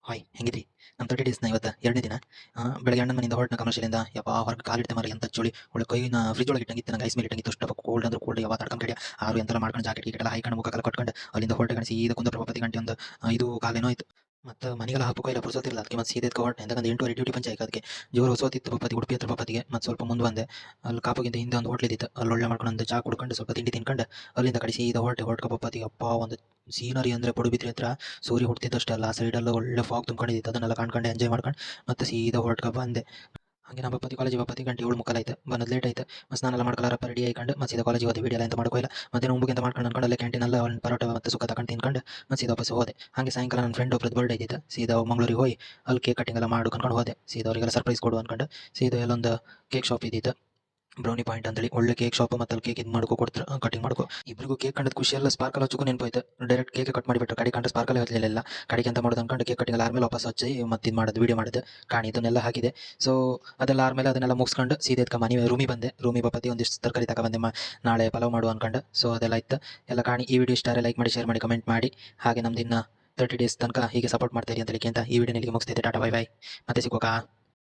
Hi ಹೆಂಗಿದ್ರಿ? ನಮ್ಮ 30 ಡೇಸ್ನ ಇವತ್ತು 2ನೇ ದಿನ. ಬೆಳಗ್ಗೆ ಅಣ್ಣನ ಮನೆಯಿಂದ ಹೊರಟ್ನ ಕಮರ್ಷಿಯಲಿಂದ. ಯಪ್ಪಾ ಹೊರಗೆ ಕಾಲಿಡ್ತೆ ಮಾರ್ರೆ ಎಂಥ ಚಳಿ. ಒಳ್ಳೆ ಕೈನ ಫ್ರಿಜ್ ಒಳಗೆ ಇಟ್ಟಂಗಿತ್ತು, ನಂಗೆ ಐಸ್ ಮೇಲೆ ಇಟ್ಟಂಗಿತ್ತು. ಅಷ್ಟು ಕೋಲ್ಡ್ ಅಂದ್ರೆ ಕೋಲ್ಡ್. ಯವ್ವ ತಡ್ಕೊಂಡು ಕಡಿಯ ಆರು ಎಂತೆಲ್ಲ ಮಾಡ್ಕೊಂಡು ಜಾಕೆಟ್ ಗೀಕೆಟ್ ಎಲ್ಲ ಹಾಕೊಂಡು ಮುಖಕ್ಕೆಲ್ಲ ಕಟ್ಕೊಂಡು ಅಲ್ಲಿಂದ ಹೊರಟೆ ಕಣಿಸಿ ಸೀದಾ ಕುಂದಾಪುರ ಗಂಟೆ ಒಂದು 5 ಕಾಲೇನೋ ಆಯ್ತು. ಮತ್ತು ಮನೆಗೆಲ್ಲ ಹಬ್ಬಕ್ಕೂ ಇಲ್ಲ ಪುರ್ಸೋತಿಲ್ಲ, ಅದಕ್ಕೆ ಮತ್ತೆ ಸೀದಾ ಹೊರಟೆ ಎಂತಂದ್ರೆ 8 ಡ್ಯೂಟಿ ಪಂಚಾಯತ್. ಅದಕ್ಕೆ ಜೋರು ಹೊಸೋತಿತ್ತು ಬಪ್ಪತಿ ಉಡುಪಿ ಹತ್ರ ಬಪ್ಪತ್ತಿಗೆ. ಮತ್ತು ಸ್ವಲ್ಪ ಮುಂದೆ ಬಂದೆ, ಅಲ್ಲಿ ಕಾಪುಗಿಂತ ಹಿಂದೆ ಒಂದು ಹೋಟ್ಲ್ ಇದ್ದಿತ್ತು, ಅಲ್ಲಿ ಒಳ್ಳೆ ಮಾಡ್ಕೊಂಡು ಒಂದು ಚಾ ಕುಡ್ಕೊಂಡು ಸ್ವಲ್ಪ ತಿಂಡಿ ತಿನ್ಕೊಂಡು ಅಲ್ಲಿಂದ ಕಡೆ ಸೀದಾ ಹೊರಟೆ ಬಪ್ಪತ್ತಿಗೆ. ಅಪ್ಪ ಒಂದು ಸೀನರಿ ಅಂದರೆ ಪಡುಬಿದ್ರಿ ಹತ್ರ ಸೂರ್ಯ ಹುಡ್ತಿದ್ದಷ್ಟೇ ಅಲ್ಲ, ಆ ಸೈಡೆಲ್ಲ ಒಳ್ಳೆ ಫಾಗ್ ತುಂಬ್ಕೊಂಡಿದ್ದು, ಅದನ್ನೆಲ್ಲ ಕಾಣ್ಕೊಂಡು ಎಂಜಾಯ್ ಮಾಡ್ಕೊಂಡು ಮತ್ತೆ ಸೀದಾ ಹೊರಟ್ಕ ಬಂದೆ. ಹಂಗೆ ನಮ್ಮ ಬಪ್ಪತ್ತಿ ಕಾಲೇಜ್ ಬಪ್ಪತ್ತಿ ಗಂಟೆ 7:45 ಆಯ್ತು. ಬಂದು ಲೇಟ್ ಆಯ್ತು. ಮತ್ತು ಸ್ನಾನ ಎಲ್ಲ ಮಾಡ್ಕೊಳ್ಳಾರಪ್ಪ ರೆಡಿ ಆಯ್ಕೊಂಡು ಮತ್ತೆ ಸೀದಾ ಕಾಲೇಜಿಗೆ ಹೋದೆ. ವಿಡಿಯೋ ಎಲ್ಲ ಎಂತ ಮಾಡ್ಕೋಲ್ಲ. ಮತ್ತೇನು ಉಂಬುಗೆ ಅಂತ ಮಾಡ್ಕೊಂಡು ಅನ್ಕೊಂಡು ಅಲ್ಲೇ ಕ್ಯಾಂಟೀನ್ ಎಲ್ಲ ಒಂದು ಪರೋಟ ಮತ್ತು ಸುಕ್ಕ ತಗೊಂಡು ತಿನ್ಕೊಂಡು ಮತ್ತೆ ಸೀದಾ ವಾಪಸ್ ಹೋದೆ. ಹಾಗೆ ಸಾಯಂಕಾಲ ನನ್ನ ಫ್ರೆಂಡ್ ಒಬ್ರದ್ದು ಬರ್ಡೇ ಇದ್ದಿತ್ತು, ಸೀದಾ ಮಂಗಳೂರಿಗೆ ಹೋಗಿ ಅಲ್ಲಿ ಕೇಕ್ ಕಟ್ಟಿಂಗ್ ಎಲ್ಲ ಮಾಡಿ ಕನ್ಕೊಂಡು ಹೋದೆ. ಸೀದಾ ಅವರಿಗೆಲ್ಲ ಸರ್ಪ್ರೈಸ್ ಕೊಡು ಅನ್ಕೊಂಡು ಸೀದಾ ಎಲ್ಲೊಂದು ಕೇಕ್ ಶಾಪ್ ಇದ್ದಿತ್ತು, ಬ್ರೌನಿ ಪಾಯಿಂಟ್ ಅಂತೇಳಿ. ಒಳ್ಳೆ ಕೇಕ್ ಶಾಪ್. ಮತ್ತು ಅಲ್ಲಿ ಕೇಕ್ ಇದು ಮಾಡ್ಕೊ ಕೊಡ್ತಾರೆ, ಕಟಿಂಗ್ ಮಾಡ್ಕೊ. ಇಬ್ಬರಿಗೂ ಕೇಕ್ ಕಂಡದ ಖುಷಿಯೆಲ್ಲ ಸ್ಪಾರ್ಕಲ್ ಹಚ್ಚಕ್ಕೂ ನೆನಪಾಯ್ತು. ಡೈರೆಕ್ಟ್ ಕೇಕ್ ಕಟ್ ಮಾಡಿಬಿಟ್ರು. ಕಡೆ ಕಂಡು ಸ್ಪಾರ್ಕಲ್ ಹಚ್ಚಲಿಲ್ಲ. ಕಡೆಗೆ ಅಂತ ಮಾಡೋದು ಅನ್ಕೊಂಡು ಕೇಕ್ ಕಟ್ಟಿಂಗ್ ಆದ್ಮೇಲೆ ವಾಪಸ್ ಹಚ್ಚಿ ಮತ್ತೆ ಇದು ಮಾಡೋದು ವೀಡಿಯೋ ಮಾಡಿದೆ. ಕಾಣಿ ಇದನ್ನೆಲ್ಲ ಹಾಕಿದೆ. ಸೊ ಅದೆಲ್ಲ ಆದ್ಮೇಲೆ ಅದನ್ನೆಲ್ಲ ಮುಗಿಸ್ಕೊಂಡು ಸೀದಾ ಎತ್ಕ ಮನೆ ರೂಮಿ ಬಂದೆ. ರೂಮಿ ಬಪ್ಪತ್ತಿ ಒಂದಿಷ್ಟು ತರಕಾರಿ ತಗೊಂಬಂದೆ, ನಾಳೆ ಪಲಾವ್ ಮಾಡು ಅನ್ಕೊಂಡು. ಸೊ ಅದೆಲ್ಲ ಇತ್ತು ಎಲ್ಲ ಕಾಣಿ. ಈ ವಿಡಿಯೋ ಇಷ್ಟ ಲೈಕ್ ಮಾಡಿ, ಶೇರ್ ಮಾಡಿ, ಕಮೆಂಟ್ ಮಾಡಿ. ಹಾಗೆ ನಮ್ದಿನ್ನ 30 ಡೇಸ್ ತನಕ ಹೀಗೆ ಸಪೋರ್ಟ್ ಮಾಡ್ತಾ ಇರಿ ಅಂತ ಈ ವಿಡಿಯೋ ಇಲ್ಲಿಗೆ ಮುಗಿಸ್ತೈತೆ. ಟಾಟಾ ಬೈ ಬೈ, ಮತ್ತೆ ಸಿಗೋಕಾ.